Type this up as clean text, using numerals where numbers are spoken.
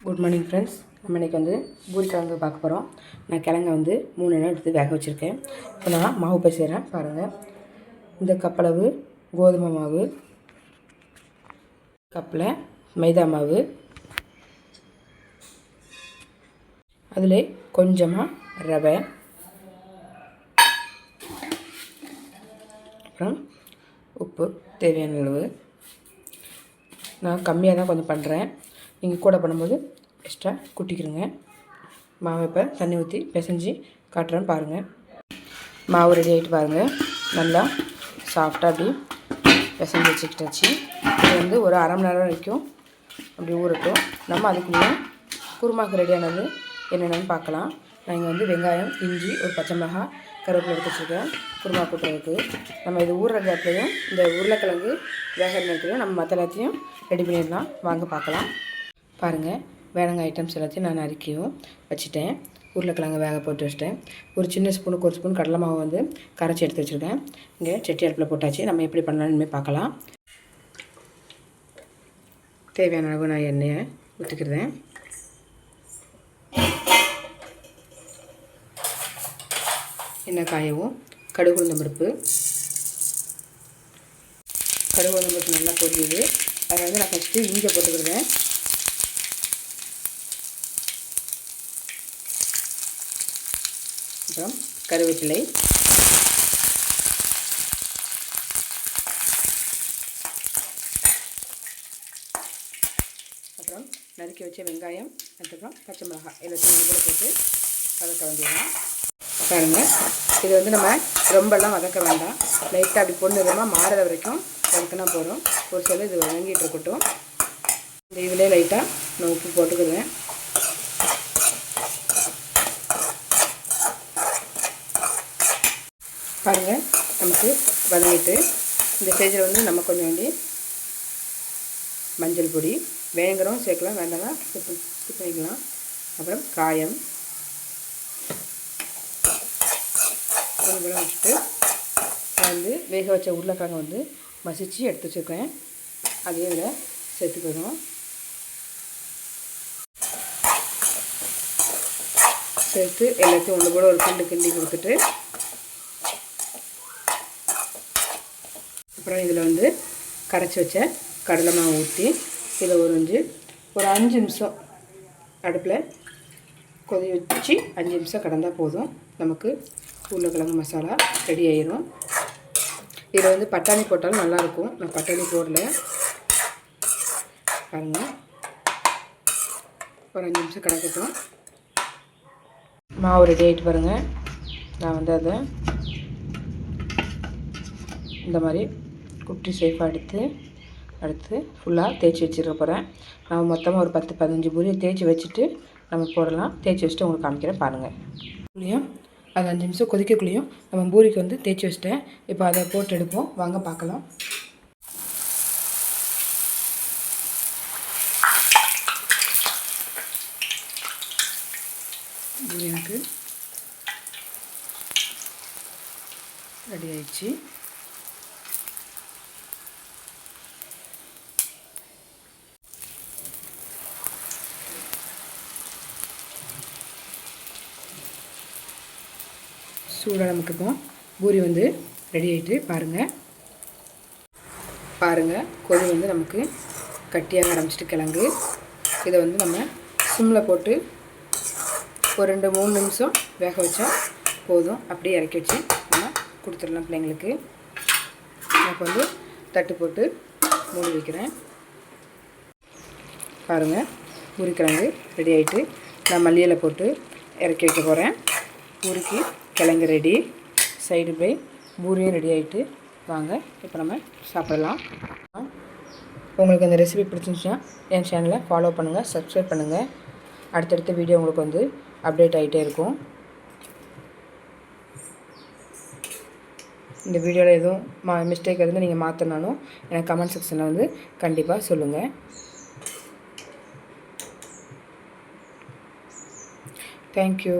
Good morning friends. நம்ம இன்றைக்கி வந்து பூரி கிழங்கு பார்க்க போகிறோம். நான் கிழங்க வந்து 3 எண்ணெய் எடுத்து வேக வச்சுருக்கேன். இப்போ நான் மாவு பசிறேன் பாருங்கள். இந்த கப்பளவு கோதுமை மாவு, கப்பில் மைதா மாவு, அதில் கொஞ்சமாக ரவை, அப்புறம் உப்பு தேவையான அளவு. நான் கம்மியாக தான் கொஞ்சம் பண்ணுறேன், நீங்கள் கூட பண்ணும்போது எக்ஸ்ட்ரா கூட்டிக்கிறங்க. மாவை இப்போ தண்ணி ஊற்றி பிசைஞ்சு காட்டுறேன்னு பாருங்கள். மாவு ரெடி ஆகிட்டு பாருங்கள். நல்லா சாஃப்டாக அப்படி பிசைஞ்சு வச்சுக்கிட்டாச்சு. இது வந்து ஒரு அரை மணி நேரம் வரைக்கும் அப்படி ஊறட்டும். நம்ம அதுக்குள்ளே குருமாவுக்கு ரெடியானது என்னென்னு பார்க்கலாம். நான் இங்கே வந்து வெங்காயம், இஞ்சி, ஒரு பச்சை மிளகாய், கருவேப்பிலை எடுத்து வச்சுருக்கேன் குருமா கூட்டுறதுக்கு. நம்ம இது ஊறுற கேப்லையும் இந்த உருளைக்கிழங்கு வேகிற நேரத்துலையும் நம்ம மற்ற எல்லாத்தையும் ரெடி பண்ணிடலாம். வாங்க பார்க்கலாம். பாருங்கள், வேணுங்க ஐட்டம்ஸ் எல்லாத்தையும் நான் நறுக்கியும் வச்சுட்டேன். உருளைக்கிழங்கு வேக போட்டு வச்சுட்டேன். ஒரு சின்ன ஸ்பூனுக்கு ஒரு ஸ்பூன் கடலை மாவு வந்து கரைச்சி எடுத்து வச்சுருக்கேன். இங்கே சட்டி அடுப்பில் போட்டாச்சு. நம்ம எப்படி பண்ணலான்னு பார்க்கலாம். தேவையான அளவு நான் எண்ணெயை ஊற்றிக்கிறேன். எண்ணெய் காயவும் கடுகு உளுந்தம் பருப்பு நல்லா பொரியுது. அதை வந்து நான் ஃபஸ்ட்டு இஞ்சி போட்டுக்கிறேன். அப்புறம் கருவேப்பிலை, அப்புறம் நறுக்கி வச்ச வெங்காயம், அதுக்கப்புறம் பச்சை மிளகாய் எல்லாத்தையும் கூட போட்டு வதக்க வேண்டியதான். பாருங்கள், இது வந்து நம்ம ரொம்பலாம் வதக்க வேண்டாம். லைட்டாக அப்படி பொண்ணுதமாக மாறுற வரைக்கும் வதக்கினா போதும். ஒரு சில இது வதங்கிட்டு இருக்கட்டும். இந்த இதிலே லைட்டாக நான் உப்பு போட்டுக்குவேன். பாருங்கள், நமக்கு வதங்கிட்டு இந்த ஸ்டேஜில் வந்து நம்ம கொஞ்சம் வேண்டி மஞ்சள் பொடி வேணுங்கிறோம் சேர்க்கலாம், வேண்டாம்னா ஸ்கிப் பண்ணிக்கலாம். அப்புறம் காயம் கொஞ்சம் வச்சுட்டு நான் வந்து வேக வச்ச உருளைக்கிழங்கு வந்து மசிச்சு எடுத்து வச்சுருக்கேன். அதையும் இதில் சேர்த்துக்கணும். சேர்த்து எல்லாத்தையும் ஒன்று கூட ஒரு கிண்டி கொடுத்துட்டு அப்புறம் இதில் வந்து கரைச்சி வச்ச கடலை மாவு ஊற்றி இதில் ஒரு 5 நிமிஷம் அடுப்பில் கொதி வச்சு 5 நிமிஷம் கடந்தால் போதும். நமக்கு உருளைக்கிழங்கு மசாலா ரெடி ஆயிரும். இதில் வந்து பட்டாணி போட்டாலும் நல்லாயிருக்கும். நான் பட்டாணி போடல. பாருங்கள், ஒரு 5 நிமிஷம் கிடக்கட்டும். மாவு ரெடி ஆகிட்டு பாருங்கள். நான் வந்து அதை இந்த மாதிரி குட்டி சேஃபாக அடுத்து ஃபுல்லாக தேய்ச்சி வச்சுருக்க போகிறேன். நான் மொத்தமாக ஒரு 10-15 பூரியை தேய்ச்சி வச்சுட்டு நம்ம போடலாம். தேய்ச்சி வச்சுட்டு உங்களுக்கு காமிக்கிறேன் பாருங்கள். பூரியும் அது 5 நிமிஷம் கொதிக்கக்குள்ளேயும் நம்ம பூரிக்கு வந்து தேய்ச்சி வச்சிட்டேன். இப்போ அதை போட்டு எடுப்போம், வாங்க பார்க்கலாம். பூரி எனக்கு ரெடி ஆயிடுச்சு. சூடாக நமக்கு இப்போ பூரி வந்து ரெடி ஆகிட்டு பாருங்கள் கொதி வந்து நமக்கு கட்டியாக ஆரம்பிச்சிட்டு கிழங்கு. இதை வந்து நம்ம சிம்மில் போட்டு ஒரு 2-3 நிமிஷம் வேக வச்சா போதும். அப்படியே இறக்கி வச்சு நம்ம கொடுத்துடலாம் பிள்ளைங்களுக்கு. நான் இப்போ வந்து தட்டு போட்டு மூடி வைக்கிறேன். பாருங்கள், பூரி கிழங்கு ரெடி ஆகிட்டு நான் மல்லியில் போட்டு இறக்கி வைக்க போகிறேன். பூரிக்கு கிழங்கு ரெடி, சைடு பை பூரியும் ரெடி ஆகிட்டு வாங்க இப்போ நம்ம சாப்பிடலாம். உங்களுக்கு இந்த ரெசிபி பிடிச்சிருந்துச்சுன்னா என் சேனலை ஃபாலோ பண்ணுங்கள், சப்ஸ்கிரைப் பண்ணுங்கள். அடுத்தடுத்த வீடியோ உங்களுக்கு வந்து அப்டேட் ஆகிட்டே இருக்கும். இந்த வீடியோவில் எதுவும் மிஸ்டேக் இருந்து நீங்கள் மாற்றினாலும் எனக்கு கமெண்ட் செக்ஷனில் வந்து கண்டிப்பாக சொல்லுங்கள். தேங்க்யூ.